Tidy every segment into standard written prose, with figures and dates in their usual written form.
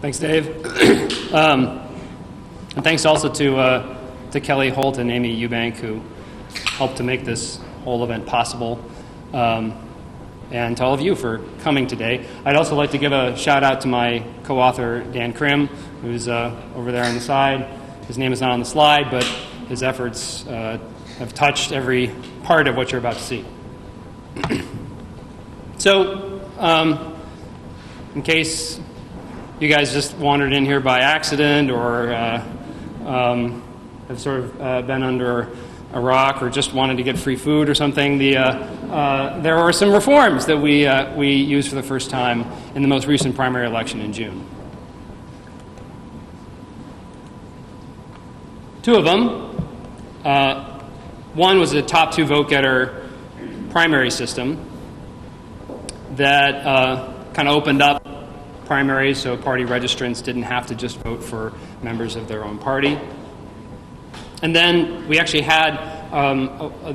Thanks, Dave. And thanks also to Kelly Holt and Amy Eubank, who helped to make this whole event possible, and to all of you for coming today. I'd also like to give a shout out to my co-author, Dan Krim, who's over there on the side. His name is not on the slide, but his efforts have touched every part of what you're about to see. So, in case you guys just wandered in here by accident or have sort of been under a rock or just wanted to get free food or something, there were some reforms that we used for the first time in the most recent primary election in June. Two of them. One was a top two vote-getter primary system that kind of opened up primaries so party registrants didn't have to just vote for members of their own party. And then we actually had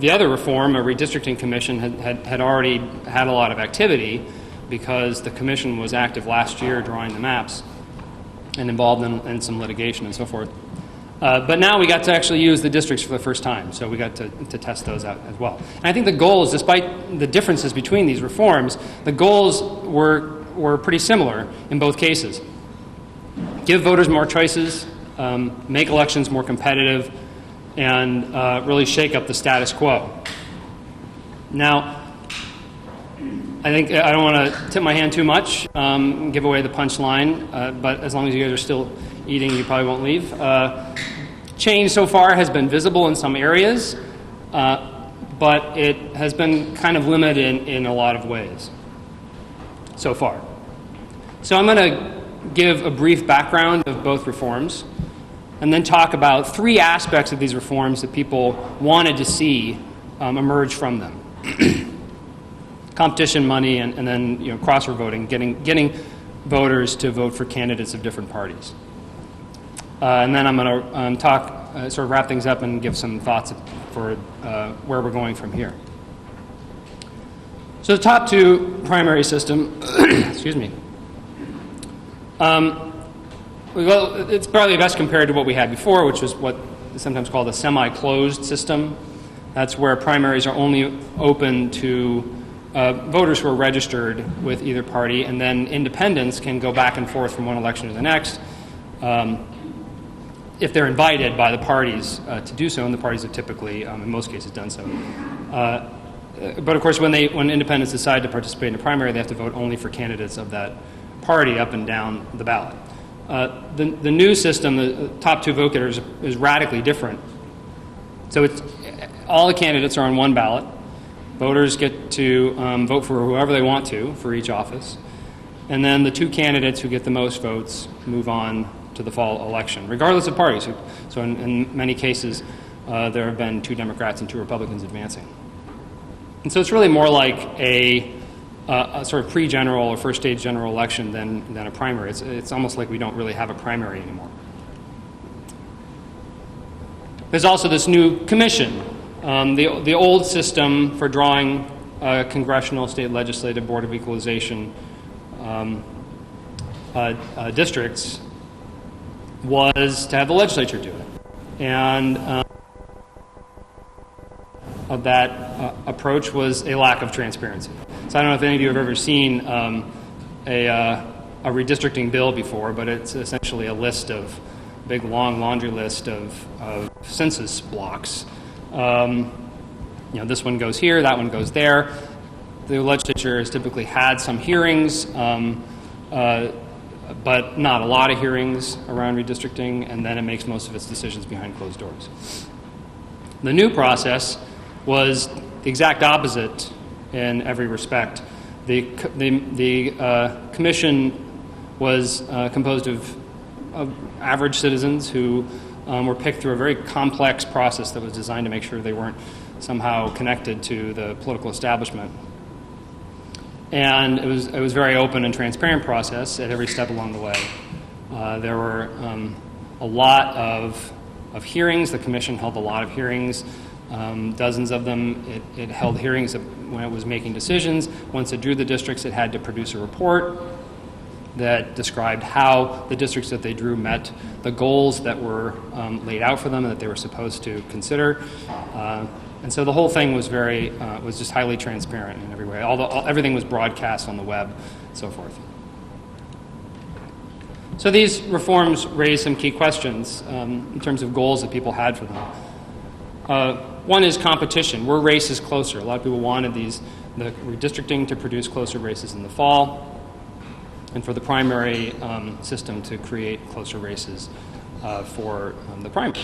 the other reform, a redistricting commission, had already had a lot of activity because the commission was active last year drawing the maps and involved in some litigation and so forth. But now we got to actually use the districts for the first time, so we got to test those out as well. And I think the goals, despite the differences between these reforms, the goals were pretty similar in both cases. Give voters more choices, make elections more competitive, and really shake up the status quo. Now, I think I don't want to tip my hand too much, give away the punchline, but as long as you guys are still eating, you probably won't leave. Change so far has been visible in some areas, but it has been kind of limited in a lot of ways so far. So I'm going to give a brief background of both reforms and then talk about three aspects of these reforms that people wanted to see emerge from them. Competition, money, and then crossover voting, getting voters to vote for candidates of different parties. And then I'm going to talk, sort of wrap things up and give some thoughts for where we're going from here. So the top two primary system, excuse me. Well, it's probably best compared to what we had before, which was what is sometimes called a semi-closed system. That's where primaries are only open to voters who are registered with either party, and then independents can go back and forth from one election to the next if they're invited by the parties to do so, and the parties have typically, in most cases, done so. But of course, when independents decide to participate in a primary, they have to vote only for candidates of that party up and down the ballot. The new system, the top two vote getters, is radically different. So all the candidates are on one ballot. Voters get to vote for whoever they want to for each office. And then the two candidates who get the most votes move on to the fall election, regardless of parties. So in many cases, there have been two Democrats and two Republicans advancing. And so it's really more like a sort of pre-general or first-stage general election than a primary. It's almost like we don't really have a primary anymore. There's also this new commission. The old system for drawing congressional, state legislative, Board of Equalization districts was to have the legislature do it. And of that approach was a lack of transparency. So I don't know if any of you have ever seen a redistricting bill before, but it's essentially a list of big, long laundry list of census blocks. This one goes here, that one goes there. The legislature has typically had some hearings, but not a lot of hearings around redistricting, and then it makes most of its decisions behind closed doors. The new process was the exact opposite in every respect. The commission was composed of average citizens who were picked through a very complex process that was designed to make sure they weren't somehow connected to the political establishment. And it was a very open and transparent process at every step along the way. There were a lot of hearings. The commission held a lot of hearings, dozens of them. It held hearings when it was making decisions. Once it drew the districts, it had to produce a report. that described how the districts that they drew met the goals that were laid out for them and that they were supposed to consider. And so the whole thing was was just highly transparent in every way. Everything was broadcast on the web and so forth. So these reforms raised some key questions in terms of goals that people had for them. One is competition. Were races closer? A lot of people wanted the redistricting to produce closer races in the fall, and for the primary system to create closer races for the primary.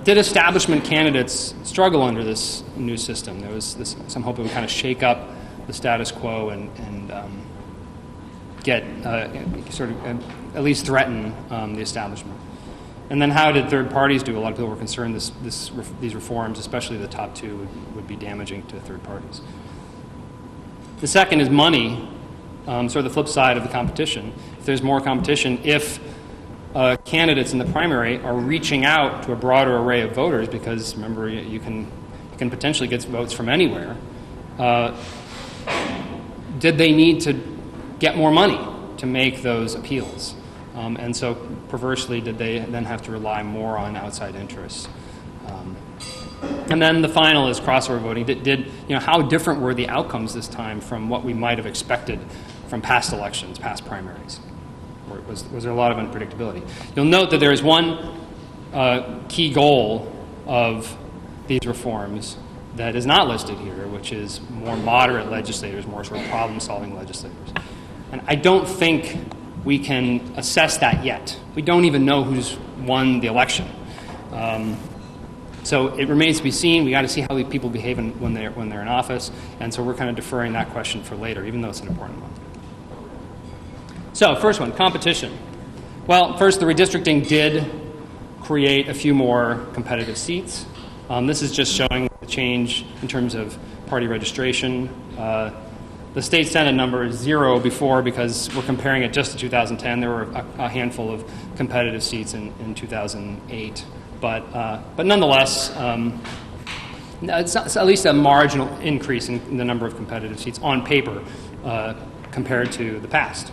Did establishment candidates struggle under this new system? There was some hope it would kind of shake up the status quo and get sort of at least threaten the establishment. And then how did third parties do? A lot of people were concerned these reforms, especially the top two, would be damaging to third parties. The second is money, sort of the flip side of the competition. If there's more competition, if candidates in the primary are reaching out to a broader array of voters, because remember, you can potentially get votes from anywhere, did they need to get more money to make those appeals? And so perversely, did they then have to rely more on outside interests? And then the final is crossover voting. How different were the outcomes this time from what we might have expected from past elections, past primaries? Or was there a lot of unpredictability? You'll note that there is one key goal of these reforms that is not listed here, which is more moderate legislators, more sort of problem-solving legislators. And I don't think we can assess that yet. We don't even know who's won the election. So it remains to be seen. We got to see how people behave when they're in office, and so we're kind of deferring that question for later, even though it's an important one. So first one, competition. Well, first, the redistricting did create a few more competitive seats. This is just showing the change in terms of party registration. The state Senate number is 0 before, because we're comparing it just to 2010. There were a handful of competitive seats in 2008. But nonetheless, it's at least a marginal increase in the number of competitive seats on paper compared to the past.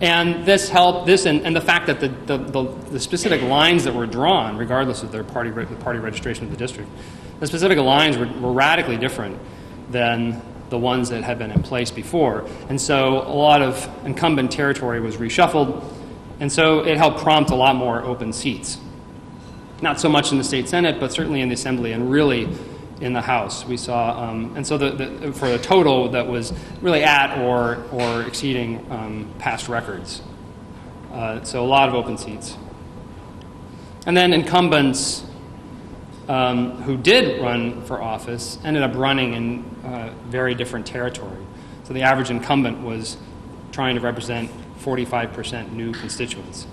And this helped, and the fact that the specific lines that were drawn, regardless of the party registration of the district, the specific lines were radically different than the ones that had been in place before. And so a lot of incumbent territory was reshuffled, and so it helped prompt a lot more open seats. Not so much in the state Senate, but certainly in the Assembly and really in the House. We saw, and so for the total that was really at or exceeding past records. So a lot of open seats. And then incumbents who did run for office ended up running in very different territory. So the average incumbent was trying to represent 45% new constituents.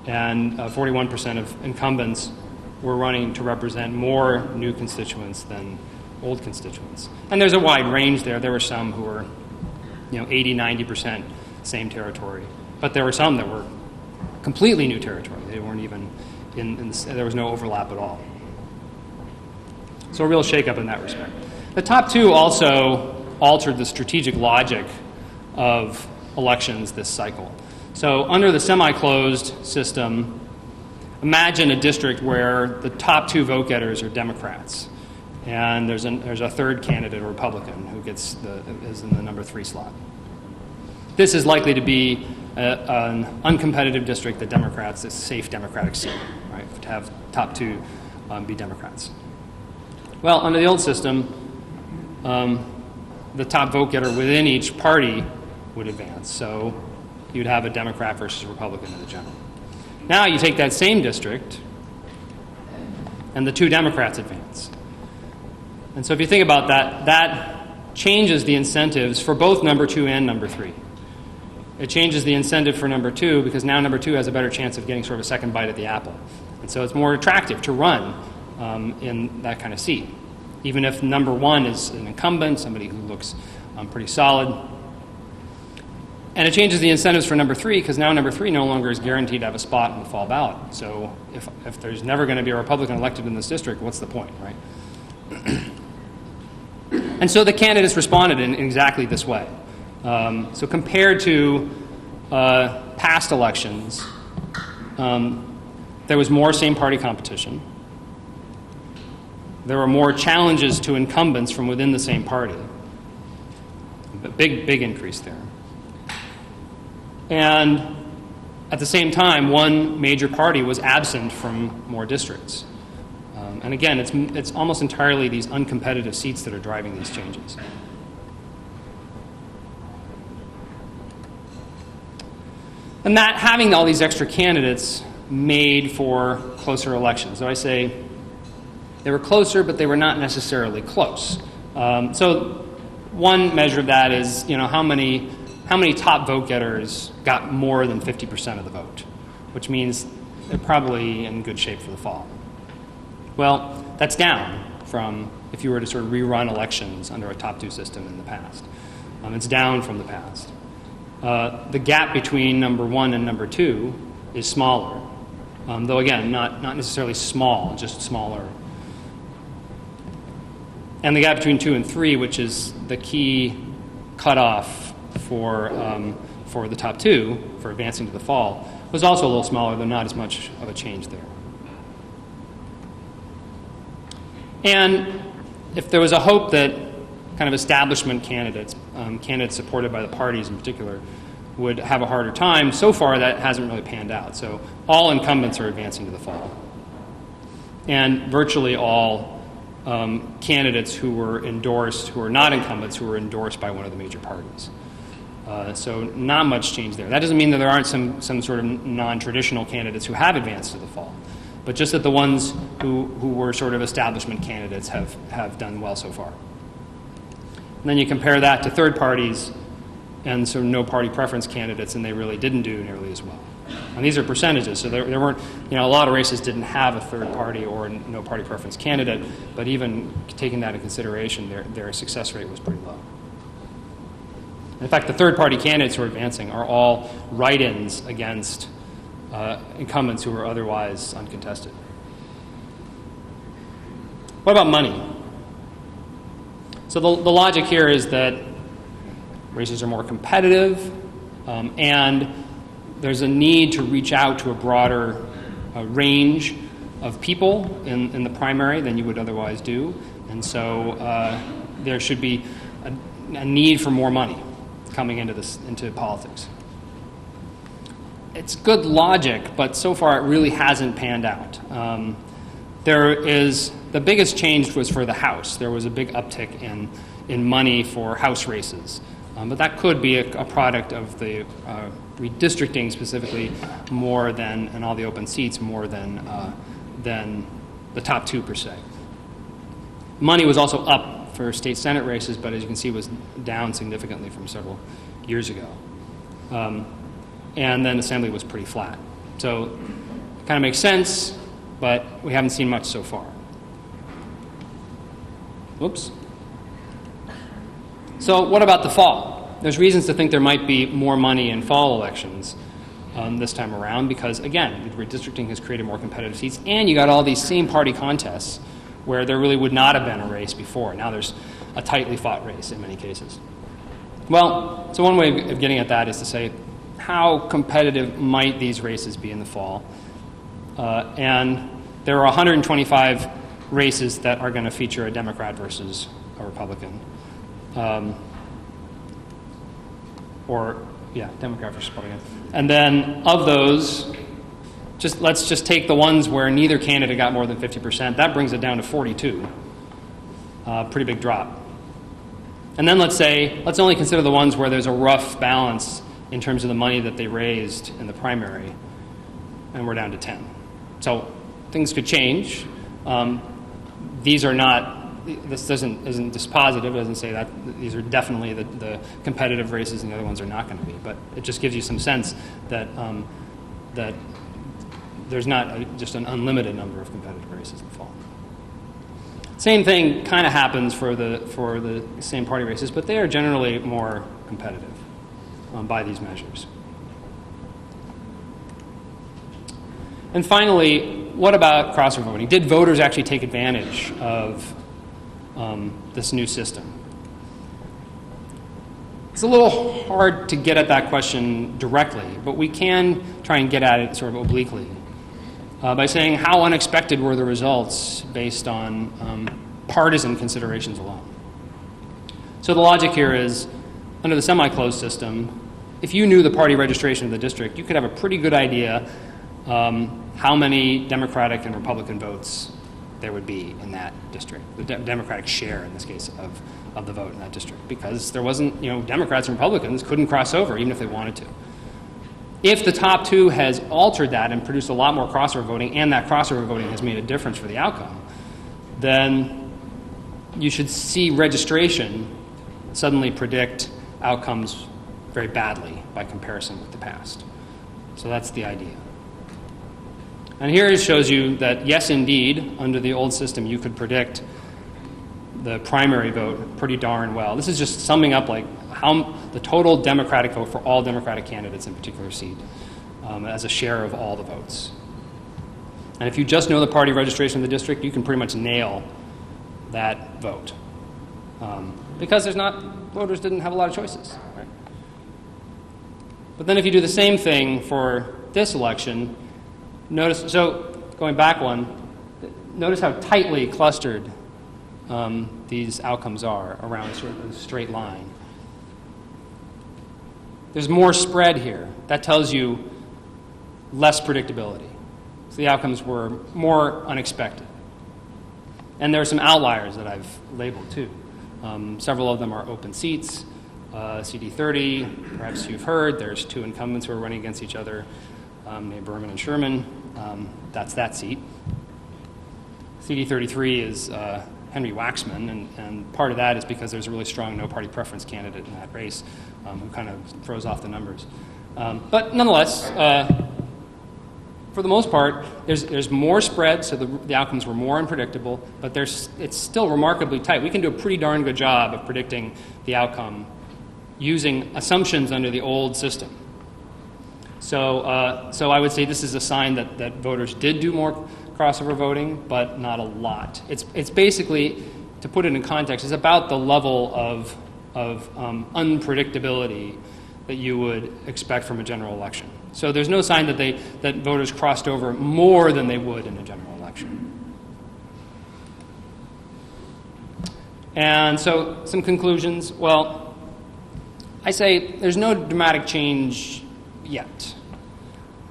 And 41% of incumbents were running to represent more new constituents than old constituents. And there's a wide range there. There were some who were 80, 90% same territory. But there were some that were completely new territory. They weren't even there was no overlap at all. So a real shakeup in that respect. The top two also altered the strategic logic of elections this cycle. So under the semi-closed system, imagine a district where the top two vote getters are Democrats, and there's a third candidate, a Republican, who is in the number 3 slot. This is likely to be an uncompetitive district that Democrats, a safe Democratic seat, right, to have top two be Democrats. Well, under the old system, the top vote getter within each party would advance. So you'd have a Democrat versus Republican in the general. Now you take that same district, and the two Democrats advance. And so if you think about that, that changes the incentives for both number 2 and number 3. It changes the incentive for number 2 because now number 2 has a better chance of getting sort of a second bite at the apple. And so it's more attractive to run in that kind of seat. Even if number 1 is an incumbent, somebody who looks pretty solid. And it changes the incentives for number 3 because now number 3 no longer is guaranteed to have a spot on the fall ballot. So if there's never going to be a Republican elected in this district, what's the point, right? And so the candidates responded in exactly this way. So compared to past elections, there was more same-party competition. There were more challenges to incumbents from within the same party. A big increase there. And at the same time, one major party was absent from more districts. And again, it's almost entirely these uncompetitive seats that are driving these changes. And that having all these extra candidates made for closer elections. So I say they were closer, but they were not necessarily close. So one measure of that is, how many top vote getters got more than 50% of the vote, which means they're probably in good shape for the fall. Well, that's down from if you were to sort of rerun elections under a top two system in the past. It's down from the past. The gap between number one and number two is smaller, though again, not necessarily small, just smaller. And the gap between 2 and 3, which is the key cutoff for the top two, for advancing to the fall, was also a little smaller, though not as much of a change there. And if there was a hope that kind of establishment candidates, candidates supported by the parties in particular, would have a harder time, so far that hasn't really panned out. So all incumbents are advancing to the fall. And virtually all candidates who were endorsed, who are not incumbents, who were endorsed by one of the major parties. So not much change there. That doesn't mean that there aren't some sort of non-traditional candidates who have advanced to the fall, but just that the ones who were sort of establishment candidates have done well so far. And then you compare that to third parties and so no party preference candidates, and they really didn't do nearly as well. And these are percentages, so there weren't, a lot of races didn't have a third party or no party preference candidate, but even taking that into consideration, their success rate was pretty low. In fact, the third party candidates who are advancing are all write-ins against incumbents who are otherwise uncontested. What about money? So the logic here is that races are more competitive, and there's a need to reach out to a broader range of people in the primary than you would otherwise do. And so there should be a need for more money coming into politics. It's good logic, but so far it really hasn't panned out. The biggest change was for the House. There was a big uptick in money for House races. But that could be a product of the redistricting specifically more than, and all the open seats more than the top two per se. Money was also up for state Senate races, but as you can see was down significantly from several years ago. And then Assembly was pretty flat. So it kind of makes sense, but we haven't seen much so far. Whoops. So what about the fall? There's reasons to think there might be more money in fall elections this time around because, again, redistricting has created more competitive seats, and you got all these same party contests where there really would not have been a race before. Now there's a tightly fought race in many cases. Well, so one way of getting at that is to say, how competitive might these races be in the fall? And there are 125 races that are going to feature a Democrat versus a Republican. Democrat versus Republican. And then of those, let's just take the ones where neither candidate got more than 50%. That brings it down to 42. Pretty big drop. And then let's only consider the ones where there's a rough balance in terms of the money that they raised in the primary, and we're down to 10. So things could change. These are not. This isn't dispositive. It doesn't say that these are definitely the competitive races, and the other ones are not going to be. But it just gives you some sense that that there's not just an unlimited number of competitive races in the fall. Same thing kind of happens for the same party races, but they are generally more competitive by these measures. And finally, what about crossover voting? Did voters actually take advantage of this new system? It's a little hard to get at that question directly, but we can try and get at it sort of obliquely by saying how unexpected were the results based on partisan considerations alone. So the logic here is, under the semi-closed system, if you knew the party registration of the district, you could have a pretty good idea how many Democratic and Republican votes there would be in that district, the Democratic share, in this case, of the vote in that district, because there wasn't, Democrats and Republicans couldn't cross over even if they wanted to. If the top two has altered that and produced a lot more crossover voting, and that crossover voting has made a difference for the outcome, then you should see registration suddenly predict outcomes very badly by comparison with the past. So that's the idea. And here it shows you that, yes, indeed, under the old system, you could predict the primary vote pretty darn well. This is just summing up like how the total Democratic vote for all Democratic candidates in a particular seat as a share of all the votes. And if you just know the party registration of the district, you can pretty much nail that vote. Because voters didn't have a lot of choices. Right? But then if you do the same thing for this election, notice, so going back one, notice how tightly clustered these outcomes are around sort of a straight line. There's more spread here. That tells you less predictability. So the outcomes were more unexpected. And there are some outliers that I've labeled too. Several of them are open seats. CD30, perhaps you've heard, there's two incumbents who are running against each other, named Berman and Sherman. That's that seat. CD33 is Henry Waxman, and part of that is because there's a really strong no-party preference candidate in that race who kind of throws off the numbers. But nonetheless, for the most part, there's more spread, so the outcomes were more unpredictable, but it's still remarkably tight. We can do a pretty darn good job of predicting the outcome using assumptions under the old system. So I would say this is a sign that voters did do more crossover voting, but not a lot. It's basically, to put it in context, it's about the level of unpredictability that you would expect from a general election. So there's no sign that voters crossed over more than they would in a general election. And so some conclusions. Well, I say there's no dramatic change yet.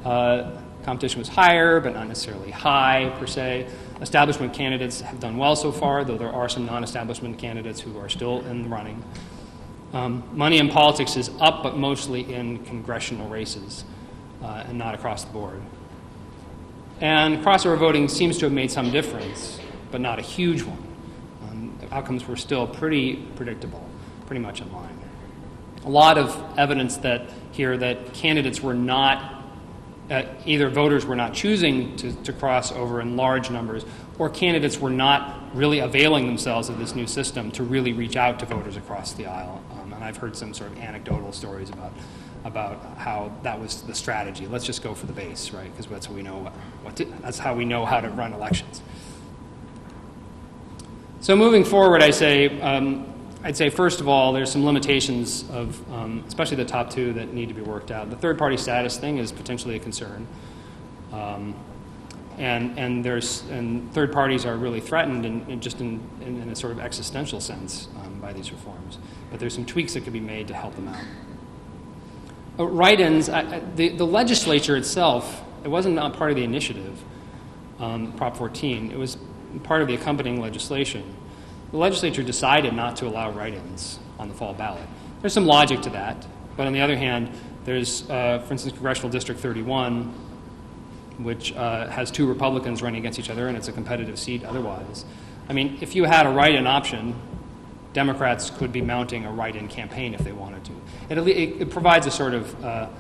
Competition was higher, but not necessarily high, per se. Establishment candidates have done well so far, though there are some non-establishment candidates who are still in the running. Money in politics is up, but mostly in congressional races and not across the board. And crossover voting seems to have made some difference, but not a huge one. The outcomes were still pretty predictable, pretty much in line. A lot of evidence that candidates were not either voters were not choosing to cross over in large numbers, or candidates were not really availing themselves of this new system to really reach out to voters across the aisle. And I've heard some sort of anecdotal stories about how that was the strategy. Let's just go for the base, right? Because that's what we know. That's how we know how to run elections. So moving forward, I'd say first of all, there's some limitations of, especially the top two, that need to be worked out. The third-party status thing is potentially a concern, and third parties are really threatened in a sort of existential sense by these reforms. But there's some tweaks that could be made to help them out. Write-ins, the legislature itself, it wasn't not part of the initiative, Prop 14. It was part of the accompanying legislation. The legislature decided not to allow write-ins on the fall ballot. There's some logic to that, but on the other hand, there's, for instance, Congressional District 31, which has two Republicans running against each other, and it's a competitive seat otherwise. I mean, if you had a write-in option, Democrats could be mounting a write-in campaign if they wanted to. It provides a sort of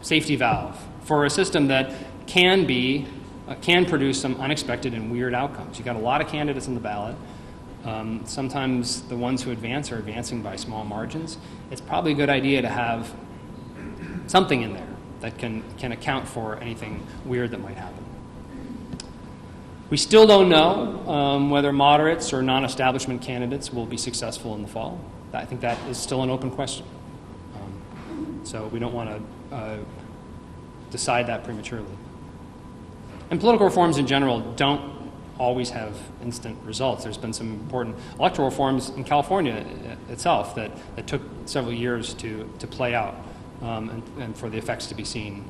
safety valve for a system that can produce some unexpected and weird outcomes. You've got a lot of candidates in the ballot. Sometimes the ones who advance are advancing by small margins. It's probably a good idea to have something in there that can account for anything weird that might happen. We still don't know whether moderates or non-establishment candidates will be successful in the fall. I think that is still an open question. So we don't want to decide that prematurely. And political reforms in general don't always have instant results. There's been some important electoral reforms in California itself that took several years to play out and for the effects to be seen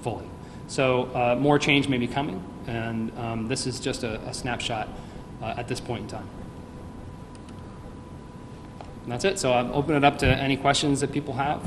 fully. So more change may be coming, and this is just a snapshot at this point in time. And that's it. So I'll open it up to any questions that people have.